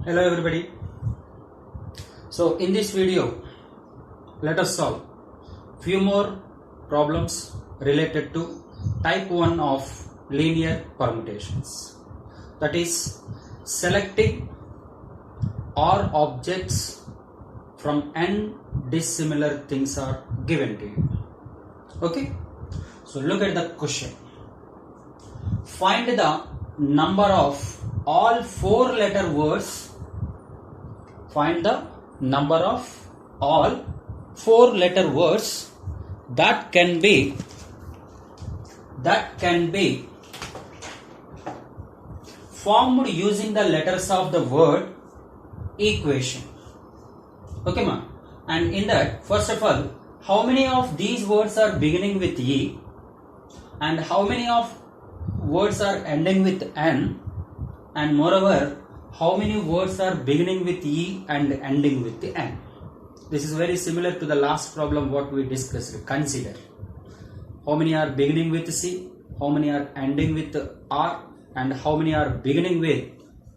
Hello everybody. So in this video, let us solve few more problems related to type 1 of linear permutations. That is selecting or objects from n dissimilar things are given to you. Okay. So look at the question. Find the number of all 4-letter words. Find the number of all 4-letter words that can be formed using the letters of the word equation. Okay, ma? And in that, first of all, how many of these words are beginning with E and how many of words are ending with N, and moreover, how many words are beginning with E and ending with the N. This is very similar to the last problem what we discussed. Consider how many are beginning with C, how many are ending with R, and how many are beginning with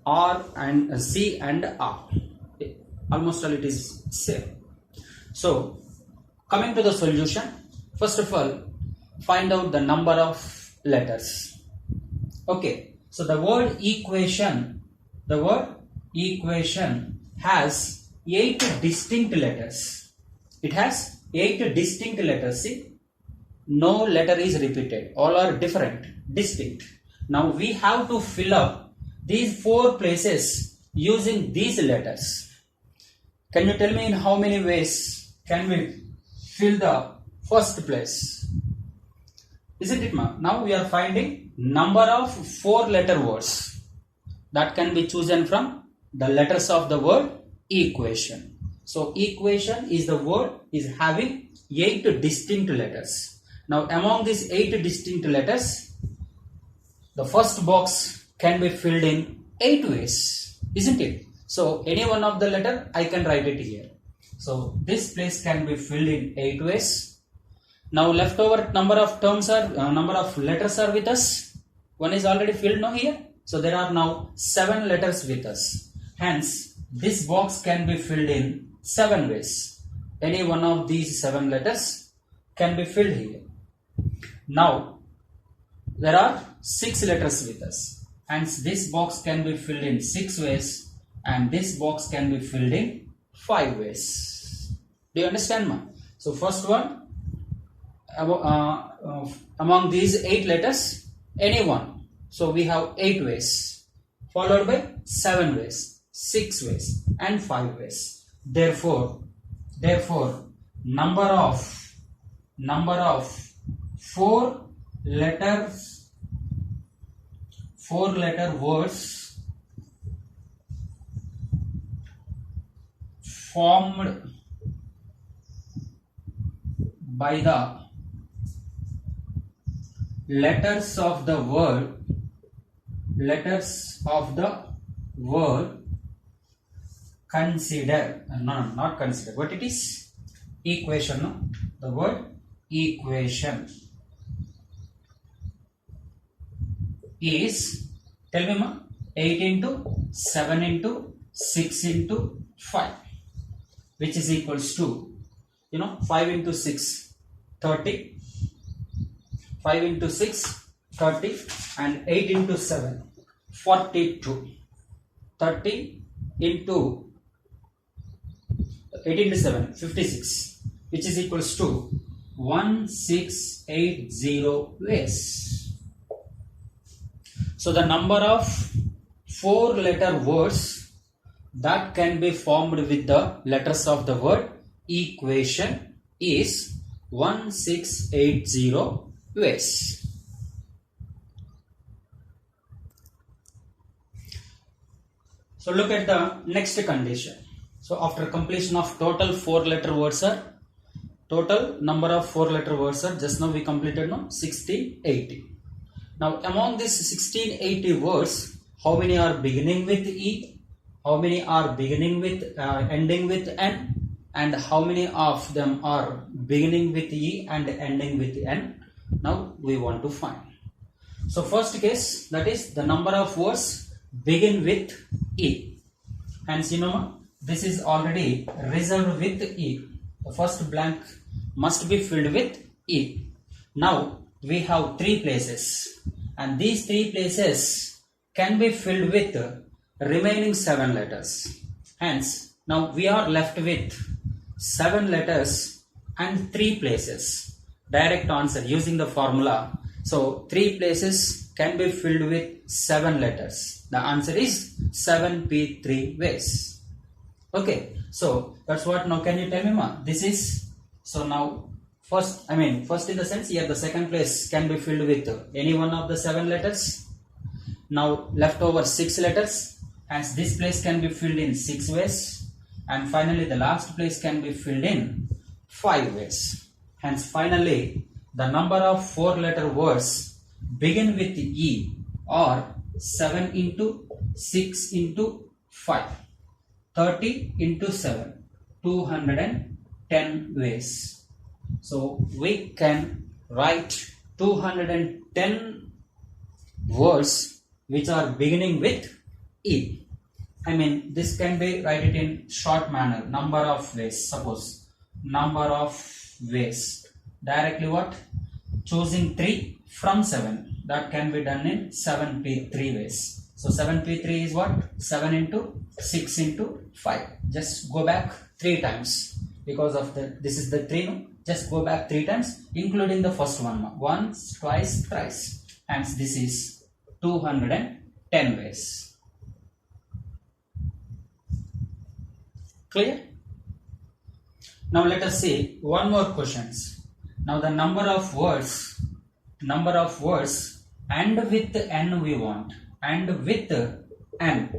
R and C and R. Almost all it is same. So coming to the solution, first of all, find out the number of letters. Okay, so the word equation has 8 distinct letters. It has 8 distinct letters. See, no letter is repeated. All are different, distinct. Now we have to fill up these 4 places using these letters. Can you tell me in how many ways can we fill the first place? Isn't it, ma? Now we are finding number of 4-letter words that can be chosen from the letters of the word equation. So equation is the word is having 8 distinct letters. Now among these 8 distinct letters, the first box can be filled in 8 ways, isn't it? So any one of the letter I can write it here. So this place can be filled in 8 ways. Now leftover number of terms are number of letters are with us. One is already filled now here. So there are now 7 letters with us. Hence this box can be filled in 7 ways. Any one of these 7 letters can be filled here. Now there are 6 letters with us. Hence this box can be filled in 6 ways and this box can be filled in 5 ways. Do you understand, ma? So first one, among these 8 letters, any one. So we have 8 ways, followed by 7 ways, 6 ways, and 5 ways. Therefore, number of 4-letter words formed by the letters of the word consider, no, not consider, what it is? Equation, no? The word equation is, tell me, ma, 8 into 7 into 6 into 5, which is equals to, 5 into 6, 30. 5 into 6, 30, and 8 into 7, 42. 30 into 8 into 7, 56, which is equals to 1680 ways. So the number of 4-letter words that can be formed with the letters of the word equation is 1680 ways. So look at the next condition. So after completion of total 4-letter words are, total number of 4-letter words are, just now we completed, no, 1680. Now among these 1680 words, how many are beginning with E, how many are beginning with ending with N, and how many of them are beginning with E and ending with N? Now we want to find. So first case, that is the number of words begin with E. Hence, this is already reserved with E. The first blank must be filled with E. Now, we have 3 places, and these 3 places can be filled with remaining 7 letters. Hence, now we are left with 7 letters and 3 places. Direct answer using the formula. So, 3 places can be filled with 7 letters. The answer is 7p3 ways. Okay, so that's what. Now can you tell me, this is, so now first in the sense here the second place can be filled with any one of the 7 letters. Now left over 6 letters, as this place can be filled in 6 ways, and finally the last place can be filled in 5 ways. Hence finally the number of 4-letter words begin with E are 7 into 6 into 5, 30 into 7, 210 ways. So we can write 210 words which are beginning with E. This can be write it in short manner, number of ways. Suppose number of ways, directly what? Choosing 3 from 7. That can be done in 7p3 ways. So 7p3 is what? 7 into 6 into 5. Just go back 3 times because of this is the 3. No? Just go back 3 times, including the first one. Once, twice, thrice. Hence this is 210 ways. Clear? Now let us see one more questions. Now the number of words and with n we want, and with n.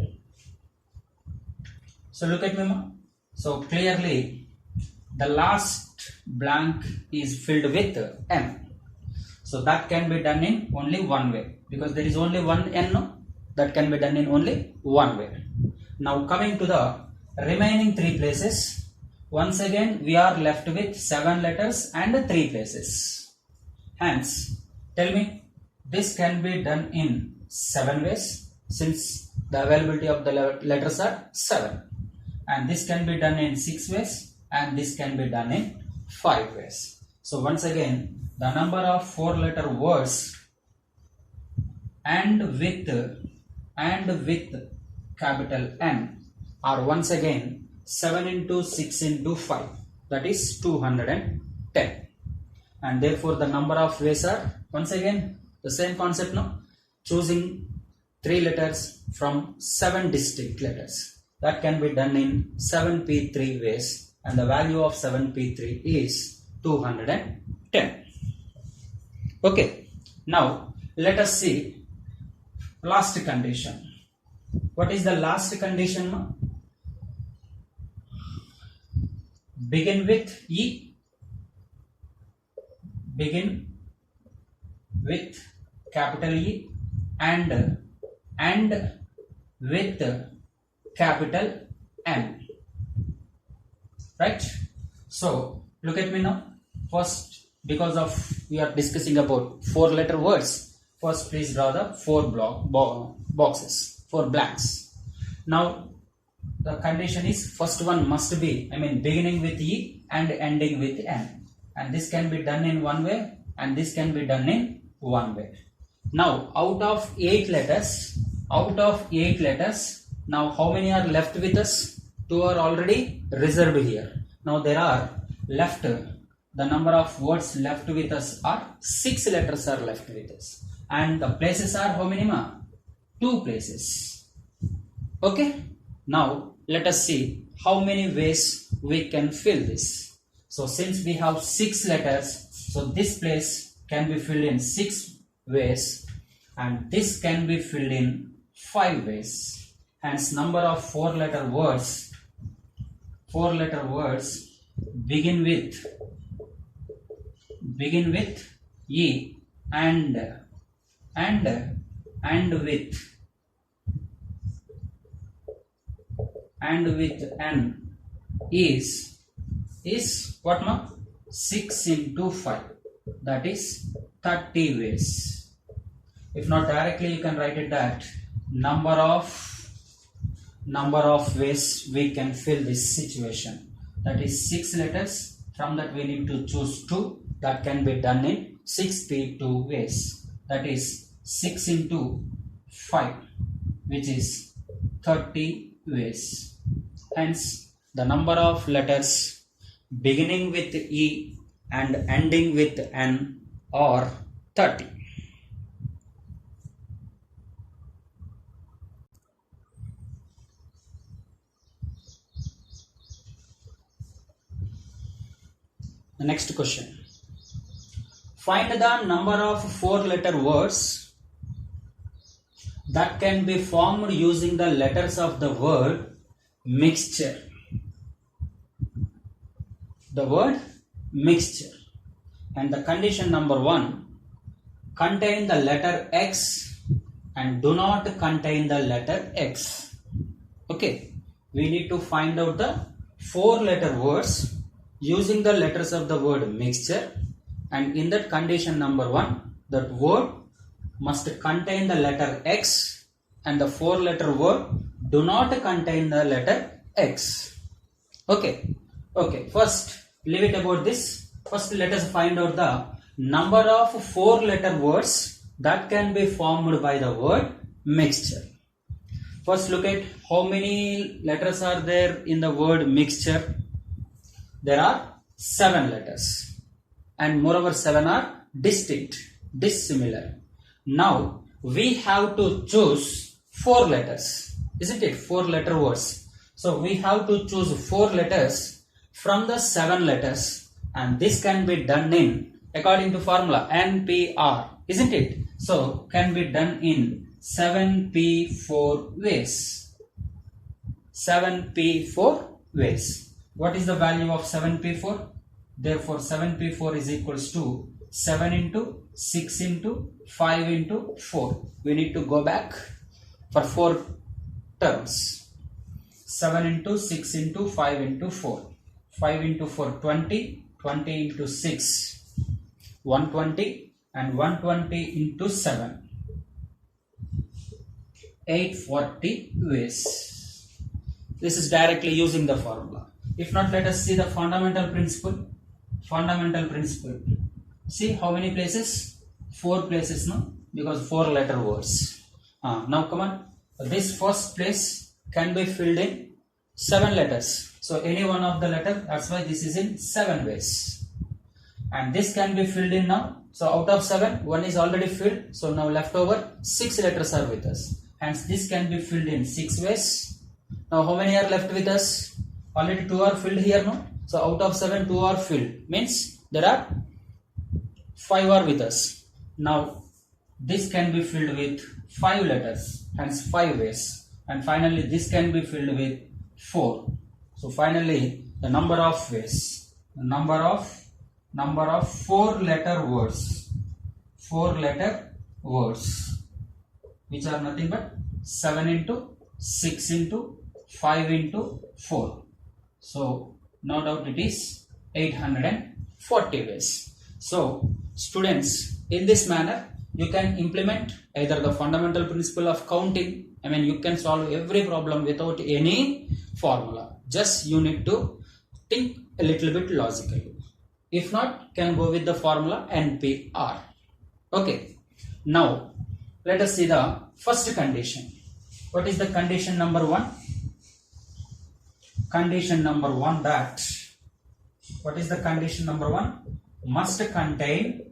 So look at me, ma. So clearly the last blank is filled with n. So that can be done in only one way, because there is only one n. No? That can be done in only one way. Now coming to the remaining 3 places, once again we are left with 7 letters and 3 places. Hence, tell me, this can be done in 7 ways, since the availability of the letters are 7. And this can be done in 6 ways, and this can be done in 5 ways. So once again, the number of 4-letter words and with capital N are once again 7 into 6 into 5, that is 210. And therefore the number of ways are once again the same concept, no? Choosing 3 letters from 7 distinct letters. That can be done in 7p3 ways, and the value of 7p3 is 210. Okay, now let us see last condition. What is the last condition, no? Begin with E, begin with capital E, and with capital N. Right? So look at me now. First, because of we are discussing about 4-letter words, first please draw the 4 boxes, 4 blanks. Now the condition is first one must be beginning with E and ending with N, and this can be done in one way, and this can be done in one way. Now out of 8 letters, now how many are left with us? 2 are already reserved here. Now there are left, the number of words left with us are 6 letters are left with us, and the places are how many, ma? 2 places. Okay, now let us see how many ways we can fill this. So since we have 6 letters, so this place can be filled in 6 ways, and this can be filled in 5 ways. Hence number of 4-letter words begin with E and with N is what, ma? 6 into 5, that is 30 ways. If not directly, you can write it that number of number of ways we can fill this situation. That is 6 letters. From that we need to choose 2. That can be done in 62 ways. That is 6 into 5, which is 30 ways. Hence, the number of letters beginning with E and ending with N are 30. The next question. Find the number of 4-letter words that can be formed using the letters of the word mixture. The word mixture. And the condition number 1, contain the letter X and do not contain the letter X. Okay, we need to find out the 4-letter words using the letters of the word mixture, and in that condition number 1, that word must contain the letter X and the 4-letter word do not contain the letter X. Okay, first leave it about this. First let us find out the number of 4-letter words that can be formed by the word mixture. First look at how many letters are there in the word mixture. There are 7 letters, and moreover 7 are distinct, dissimilar. Now we have to choose 4 letters, isn't it? 4-letter words. So we have to choose 4 letters from the 7 letters, and this can be done in according to formula NPR, isn't it? So can be done in 7P4 ways. 7P4 ways. What is the value of 7P4? Therefore 7P4 is equals to 7 into 6 into 5 into 4. We need to go back for 4 terms. 7 into 6 into 5 into 4. 5 into 4 20. 20 into 6 120, and 120 into 7 840 ways. This is directly using the formula. If not, let us see the fundamental principle. Fundamental principle. See how many places? 4 places, no? Because 4-letter words. Now come on. This first place can be filled in 7 letters. So any one of the letter, that's why this is in 7 ways. And this can be filled in now. So out of 7, 1 is already filled. So now left over 6 letters are with us. Hence this can be filled in 6 ways. Now how many are left with us? Already 2 are filled here, no? So out of 7, 2 are filled. Means there are 5 are with us. Now this can be filled with 5 letters. Hence 5 ways. And finally this can be filled with 4. So finally the number of ways. The number of 4-letter words. 4-letter words. Which are nothing but 7 into 6 into 5 into 4. So no doubt it is 840 ways. So students, in this manner you can implement either the fundamental principle of counting. I mean, you can solve every problem without any formula. Just you need to think a little bit logically. If not, can go with the formula NPR. Okay. Now let us see the first condition. What is the condition number 1? Condition number 1 that, what is the condition number 1? Must contain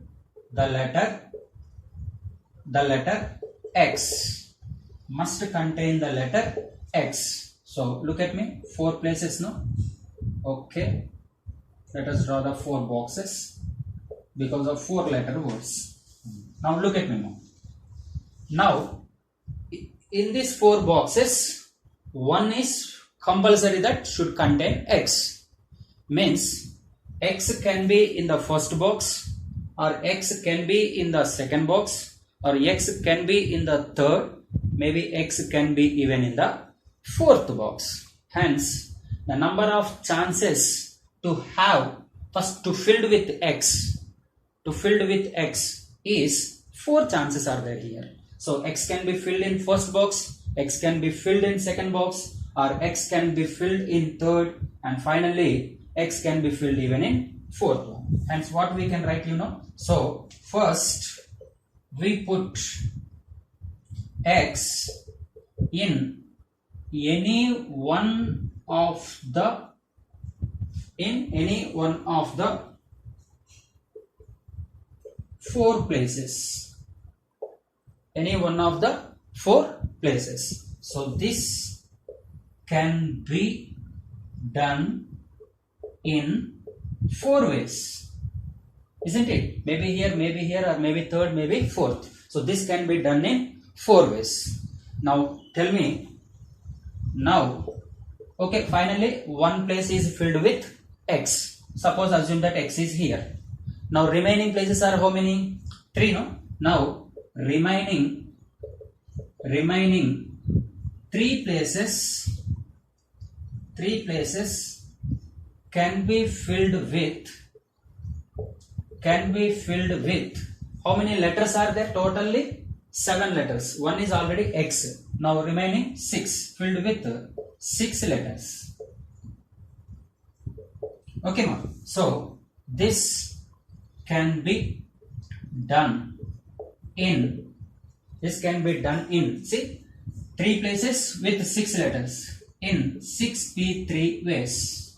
the letter X. Must contain the letter X. So look at me, 4 places, no? Okay. Let us draw the 4 boxes because of 4-letter words. Now look at me now. Now in these 4 boxes, one is compulsory that should contain X. Means X can be in the first box, or X can be in the second box, or X can be in the third, maybe X can be even in the 4th box. Hence the number of chances to have first to filled with X is 4 chances are there here. So X can be filled in first box, X can be filled in second box, or x can be filled in third, and finally x can be filled even in fourth one. Hence what we can write, So first we put x in any one of the four places. Any one of the four places. So this can be done in four ways, isn't it? Maybe here, or maybe third, maybe fourth. So this can be done in four ways. Now tell me, okay, finally one place is filled with x. Suppose assume that x is here. Now remaining places are how many? 3, no? Now remaining 3 places can be filled with how many letters are there? Totally 7 letters. One is already x. Now remaining 6 filled with 6 letters. Okay, ma. So this can be done in see, 3 places with 6 letters in 6p3 ways.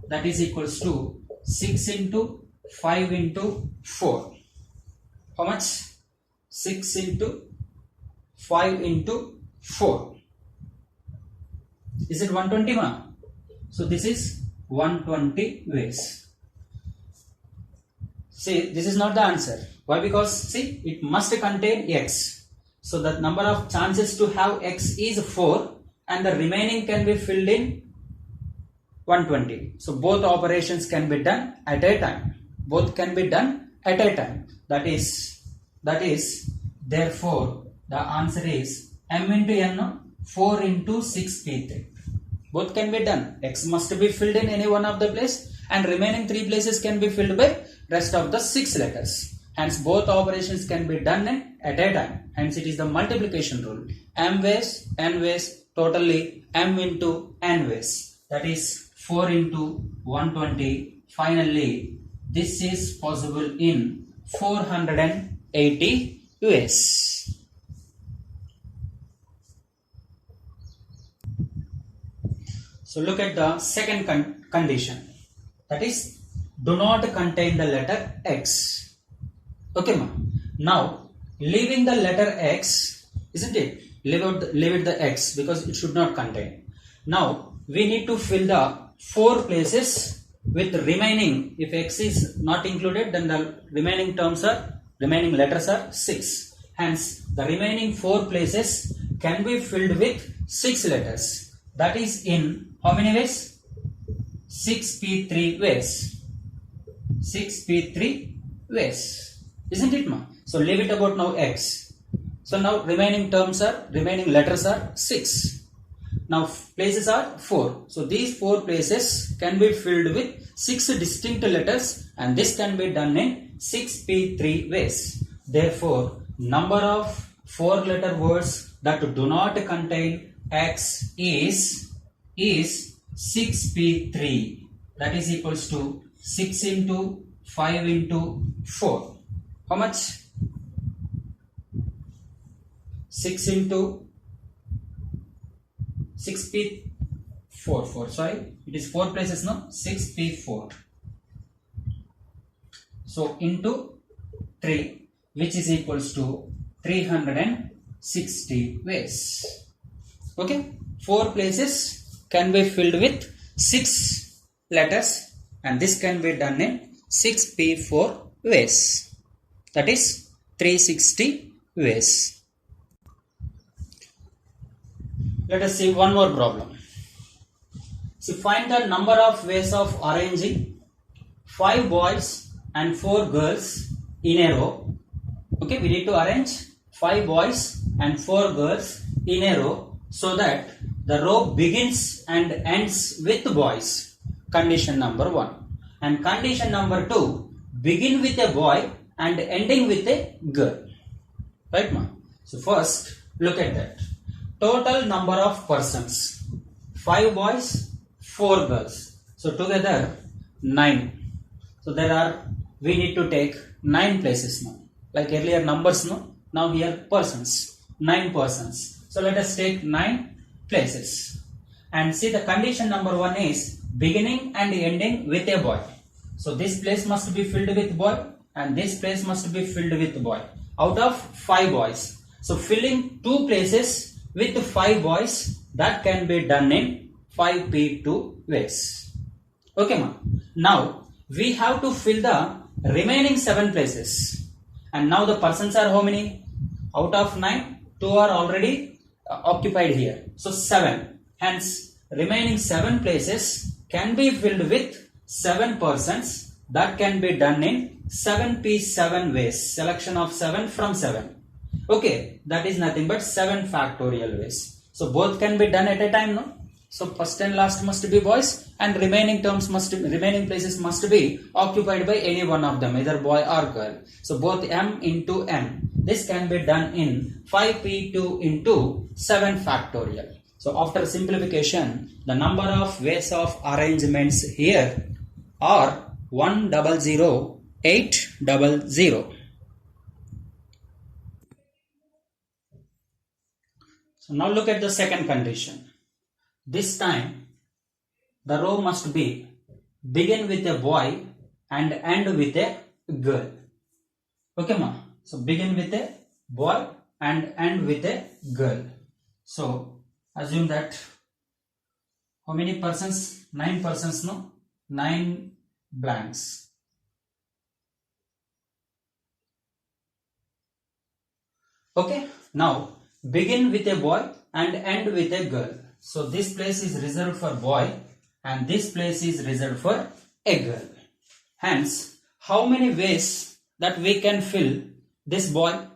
That is equals to 6 into 5 into 4. How much? 6 into 5 into 4. Is it 120, ma? So this is 120 ways. See, this is not the answer. Why? Because see, it must contain x. So the number of chances to have x is 4, and the remaining can be filled in 120. So both operations can be done at a time. That is therefore the answer is m into n, 4 into 6p3. Both can be done. X must be filled in any one of the place, and remaining 3 places can be filled by rest of the 6 letters. Hence both operations can be done at a time. Hence it is the multiplication rule. M ways, n ways, totally m into n ways. That is 4 into 120. Finally, this is possible in 480 ways. So look at the second condition. That is, do not contain the letter x. Okay, ma. Now, leaving the letter x, isn't it? Leave it the x because it should not contain. Now, we need to fill the 4 places with remaining. If x is not included, then the remaining letters are 6. Hence, the remaining 4 places can be filled with 6 letters. That is in how many ways? 6p3 ways. 6p3 ways. Isn't it, ma? So leave it about now x. So now remaining letters are 6. Now places are 4. So these 4 places can be filled with 6 distinct letters, and this can be done in 6p3 ways. Therefore, number of 4-letter words that do not contain x is 6p3. That is equals to 6 into 5 into 4. How much? 6 into 6p4. Sorry, it is 4 places, no? 6p4. So into 3, which is equals to 360 ways. Okay, 4 places can be filled with 6 letters, and this can be done in 6p4 ways. That is 360 ways. Let us see one more problem. So find the number of ways of arranging 5 boys and 4 girls in a row. Okay, we need to arrange 5 boys and 4 girls in a row so that the row begins and ends with boys. Condition number 1. And condition number 2, begin with a boy and ending with a girl. Right, ma? So first, look at that. Total number of persons 5 boys, 4 girls. So together 9. So we need to take 9 places now. Like earlier numbers, no? Now here persons. 9 persons. So let us take 9 places. And see, the condition number 1 is beginning and ending with a boy. So this place must be filled with boy and this place must be filled with boy. Out of 5 boys. So filling 2 places with 5 boys, that can be done in 5P2 ways. Okay, ma. Now we have to fill the remaining 7 places. And now the persons are how many? Out of 9, 2 are already occupied here. So 7. Hence, remaining 7 places can be filled with 7 persons. That can be done in 7P7 ways. Selection of 7 from 7. Okay, that is nothing but 7 factorial ways. So both can be done at a time, no? So first and last must be boys, and remaining places must be occupied by any one of them, either boy or girl. So both m into n. This can be done in 5P2 into 7 factorial. So after simplification, the number of ways of arrangements here are 100,800. So now look at the second condition. This time the row must be begin with a boy and end with a girl. Okay, ma. So begin with a boy and end with a girl. So assume that how many persons? 9 persons, no? 9 blanks. Okay, now begin with a boy and end with a girl. So this place is reserved for boy and this place is reserved for a girl. Hence, how many ways that we can fill this boy?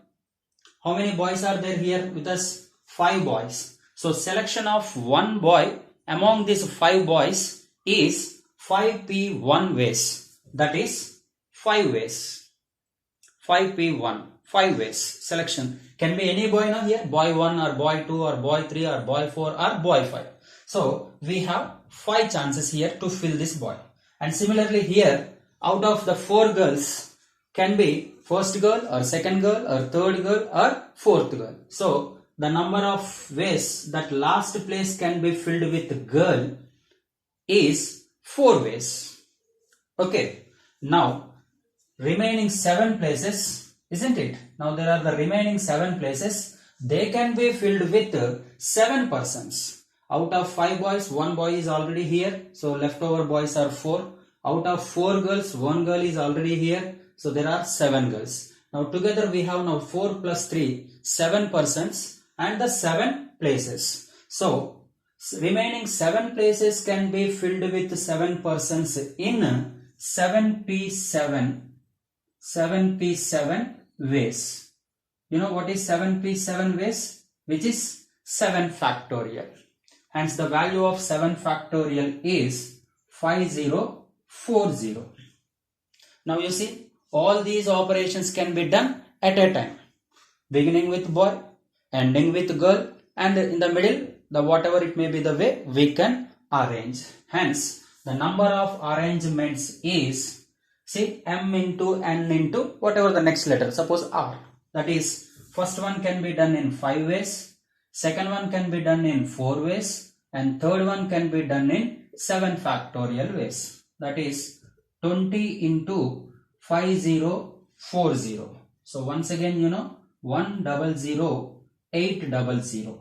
How many boys are there here with us? 5 boys. So selection of 1 boy among these 5 boys is 5P1 ways. That is 5 ways. 5P1. 5 ways. Selection. Can be any boy now here. Boy 1 or boy 2 or boy 3 or boy 4 or boy 5. So we have 5 chances here to fill this boy. And similarly here, out of the 4 girls can be first girl or second girl or third girl or fourth girl. So the number of ways that last place can be filled with girl is 4 ways. Okay. Now remaining 7 places, isn't it? Now there are the remaining 7 places. They can be filled with 7 persons. Out of 5 boys, 1 boy is already here. So leftover boys are 4. Out of 4 girls, 1 girl is already here. So there are 7 girls. Now together we have now 4 plus 3, 7 persons and the 7 places. So remaining 7 places can be filled with 7 persons in 7P7 ways. You know what is 7P7 ways? Which is 7 factorial. Hence the value of 7 factorial is 5040. Now you see, all these operations can be done at a time. Beginning with boy, ending with girl, and in the middle, the whatever it may be the way we can arrange. Hence the number of arrangements is, see, m into n into whatever the next letter, suppose r. That is, first one can be done in 5 ways, second one can be done in 4 ways, and third one can be done in 7 factorial ways. That is 20 into 5040. So once again, 100,800.